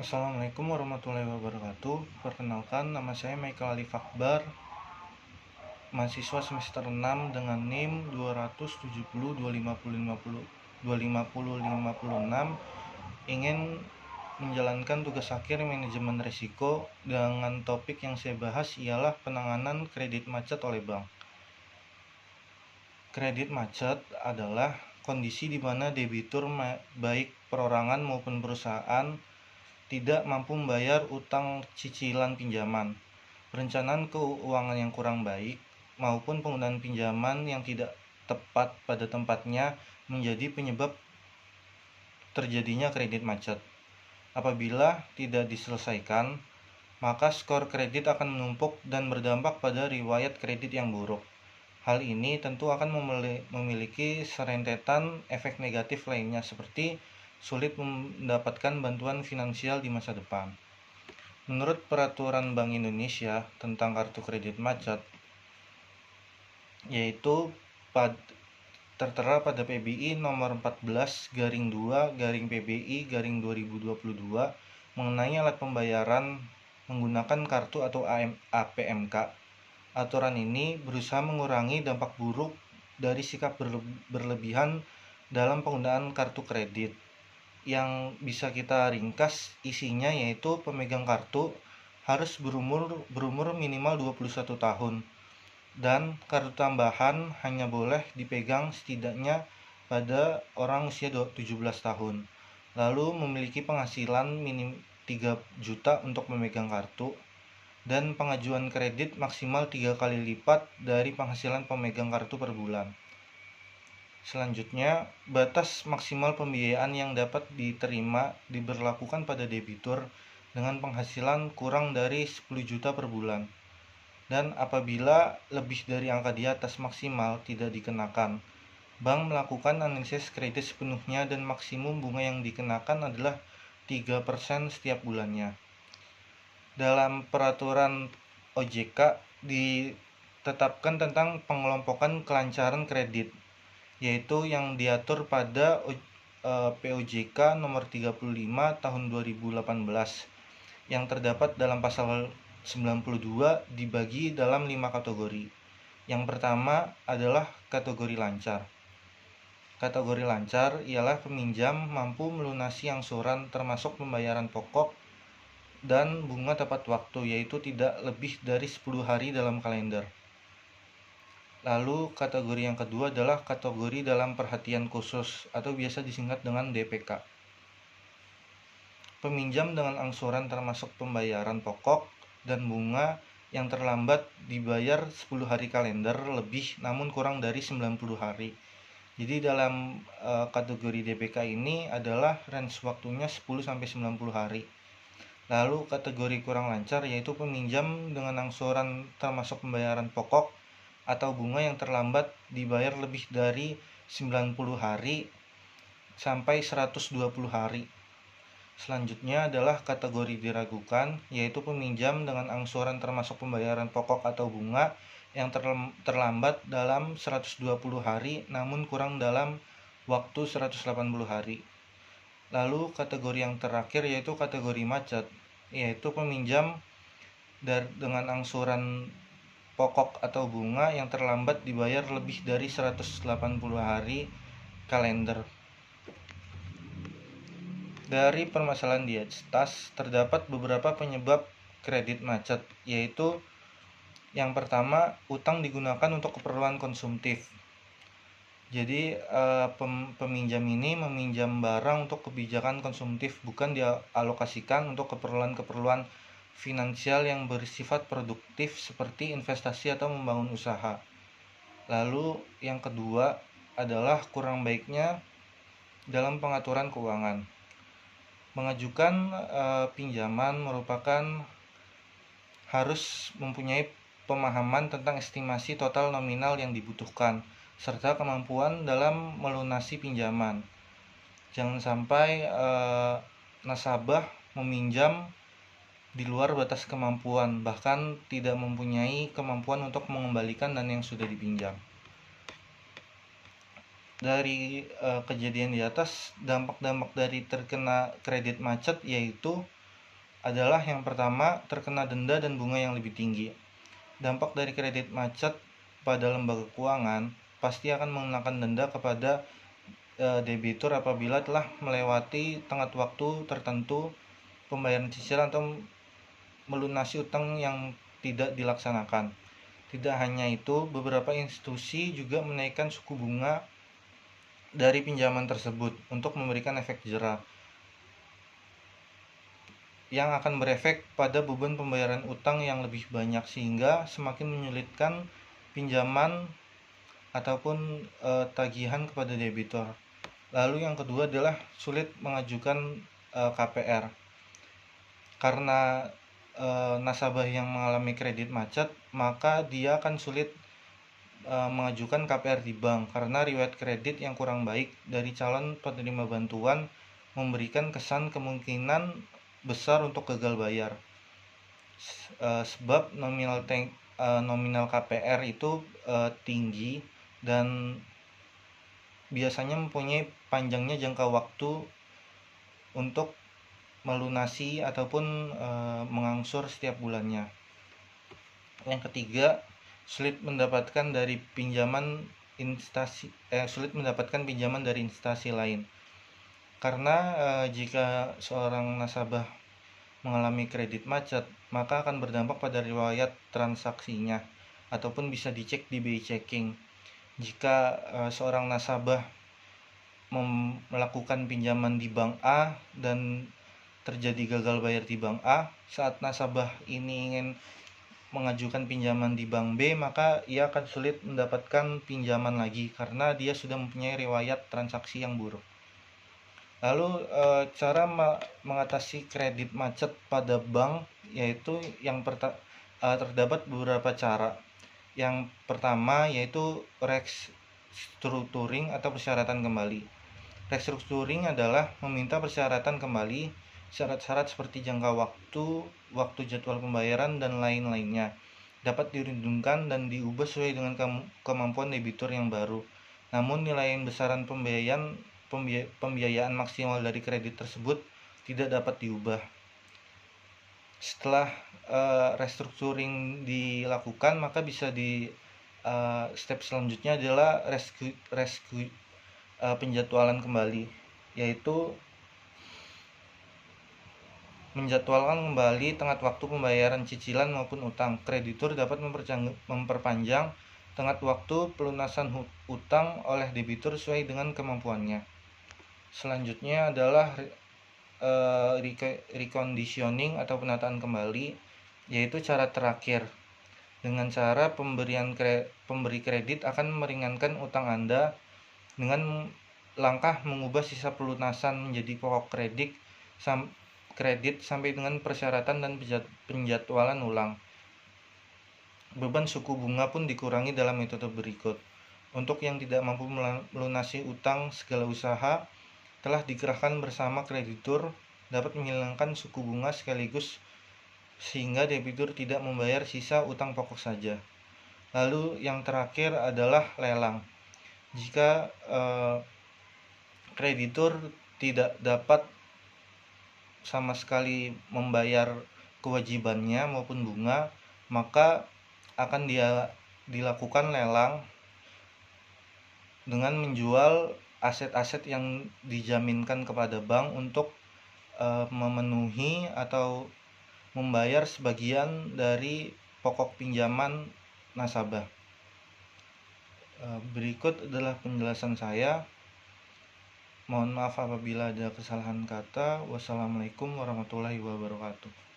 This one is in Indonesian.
Assalamualaikum warahmatullahi wabarakatuh. Perkenalkan, nama saya Michael Alif Akbar, mahasiswa semester 6 dengan NIM 270 250 250 250 ingin menjalankan tugas akhir manajemen risiko. Dengan topik yang saya bahas ialah penanganan kredit macet oleh bank. Kredit macet adalah kondisi di mana debitur baik perorangan maupun perusahaan tidak mampu membayar utang cicilan pinjaman, perencanaan keuangan yang kurang baik, maupun penggunaan pinjaman yang tidak tepat pada tempatnya menjadi penyebab terjadinya kredit macet. Apabila tidak diselesaikan, maka skor kredit akan menumpuk dan berdampak pada riwayat kredit yang buruk. Hal ini tentu akan memiliki serentetan efek negatif lainnya, seperti sulit mendapatkan bantuan finansial di masa depan. Menurut Peraturan Bank Indonesia tentang kartu kredit macet, yaitu tertera pada PBI nomor 14/2/PBI/2022 mengenai alat pembayaran menggunakan kartu atau APMK. Aturan ini berusaha mengurangi dampak buruk dari sikap berlebihan dalam penggunaan kartu kredit. Yang bisa kita ringkas isinya yaitu pemegang kartu harus berumur minimal 21 tahun dan kartu tambahan hanya boleh dipegang setidaknya pada orang usia 17 tahun. Lalu memiliki penghasilan minim 3 juta untuk memegang kartu dan pengajuan kredit maksimal 3 kali lipat dari penghasilan pemegang kartu per bulan. Selanjutnya, batas maksimal pembiayaan yang dapat diterima diberlakukan pada debitur dengan penghasilan kurang dari 10 juta per bulan. Dan apabila lebih dari angka di atas maksimal tidak dikenakan. Bank melakukan analisis kredit sepenuhnya dan maksimum bunga yang dikenakan adalah 3% setiap bulannya. Dalam peraturan OJK ditetapkan tentang pengelompokan kelancaran kredit, yaitu yang diatur pada POJK nomor 35 tahun 2018 yang terdapat dalam pasal 92 dibagi dalam 5 kategori. Yang pertama adalah kategori lancar. Kategori lancar ialah peminjam mampu melunasi angsuran termasuk pembayaran pokok dan bunga tepat waktu, yaitu tidak lebih dari 10 hari dalam kalender. Lalu kategori yang kedua adalah kategori dalam perhatian khusus atau biasa disingkat dengan DPK. Peminjam dengan angsuran termasuk pembayaran pokok dan bunga yang terlambat dibayar 10 hari kalender lebih namun kurang dari 90 hari. Jadi dalam kategori DPK ini adalah range waktunya 10-90 hari. Lalu kategori kurang lancar yaitu peminjam dengan angsuran termasuk pembayaran pokok atau bunga yang terlambat dibayar lebih dari 90 hari sampai 120 hari. Selanjutnya adalah kategori diragukan, yaitu peminjam dengan angsuran termasuk pembayaran pokok atau bunga yang terlambat dalam 120 hari namun kurang dalam waktu 180 hari. Lalu kategori yang terakhir yaitu kategori macet, yaitu peminjam dengan angsuran pokok atau bunga yang terlambat dibayar lebih dari 180 hari kalender. Dari permasalahan di atas terdapat beberapa penyebab kredit macet, yaitu yang pertama, utang digunakan untuk keperluan konsumtif. Jadi peminjam ini meminjam barang untuk kebijakan konsumtif, bukan dialokasikan untuk keperluan-keperluan finansial yang bersifat produktif seperti investasi atau membangun usaha. Lalu yang kedua adalah kurang baiknya dalam pengaturan keuangan. Mengajukan pinjaman merupakan harus mempunyai pemahaman tentang estimasi total nominal yang dibutuhkan serta kemampuan dalam melunasi pinjaman. Jangan sampai nasabah meminjam di luar batas kemampuan, bahkan tidak mempunyai kemampuan untuk mengembalikan dana yang sudah dipinjam. Dari kejadian di atas, dampak-dampak dari terkena kredit macet yaitu adalah yang pertama, terkena denda dan bunga yang lebih tinggi. Dampak dari kredit macet pada lembaga keuangan pasti akan mengenakan denda kepada debitur apabila telah melewati tenggat waktu tertentu pembayaran cicilan atau melunasi utang yang tidak dilaksanakan. Tidak hanya itu, beberapa institusi juga menaikkan suku bunga dari pinjaman tersebut untuk memberikan efek jera yang akan berefek pada beban pembayaran utang yang lebih banyak sehingga semakin menyulitkan pinjaman ataupun tagihan kepada debitur. Lalu yang kedua adalah sulit mengajukan KPR. Karena nasabah yang mengalami kredit macet, maka dia akan sulit mengajukan KPR di bank karena riwayat kredit yang kurang baik dari calon penerima bantuan memberikan kesan kemungkinan besar untuk gagal bayar. Sebab nominal KPR itu tinggi dan biasanya mempunyai panjangnya jangka waktu untuk melunasi ataupun mengangsur setiap bulannya. Yang ketiga, sulit mendapatkan pinjaman dari instansi lain. Karena jika seorang nasabah mengalami kredit macet, maka akan berdampak pada riwayat transaksinya ataupun bisa dicek di BI Checking. Jika seorang nasabah melakukan pinjaman di bank A dan terjadi gagal bayar di bank A, saat nasabah ini ingin mengajukan pinjaman di bank B, maka ia akan sulit mendapatkan pinjaman lagi karena dia sudah mempunyai riwayat transaksi yang buruk. Lalu cara mengatasi kredit macet pada bank yaitu terdapat beberapa cara. Yang pertama yaitu restructuring atau persyaratan kembali. Restructuring adalah meminta persyaratan kembali, syarat-syarat seperti jangka waktu jadwal pembayaran dan lain-lainnya dapat dirundungkan dan diubah sesuai dengan kemampuan debitur yang baru. Namun nilai besaran pembiayaan maksimal dari kredit tersebut tidak dapat diubah. Setelah restructuring dilakukan, maka bisa step selanjutnya adalah penjadwalan kembali, yaitu menjadwalkan kembali tenggat waktu pembayaran cicilan maupun utang. Kreditur dapat memperpanjang tenggat waktu pelunasan utang oleh debitur sesuai dengan kemampuannya. Selanjutnya adalah reconditioning atau penataan kembali, yaitu cara terakhir. Dengan cara pemberi kredit akan meringankan utang Anda dengan langkah mengubah sisa pelunasan menjadi pokok kredit sampai dengan persyaratan dan penjadwalan ulang. Beban suku bunga pun dikurangi dalam metode berikut. Untuk yang tidak mampu melunasi utang, segala usaha telah dikerahkan bersama kreditur dapat menghilangkan suku bunga sekaligus sehingga debitur tidak membayar sisa utang pokok saja. Lalu yang terakhir adalah lelang. Jika kreditur tidak dapat sama sekali membayar kewajibannya maupun bunga, maka akan dilakukan lelang dengan menjual aset-aset yang dijaminkan kepada bank untuk memenuhi atau membayar sebagian dari pokok pinjaman nasabah. Berikut adalah penjelasan saya. Mohon maaf apabila ada kesalahan kata. Wassalamualaikum warahmatullahi wabarakatuh.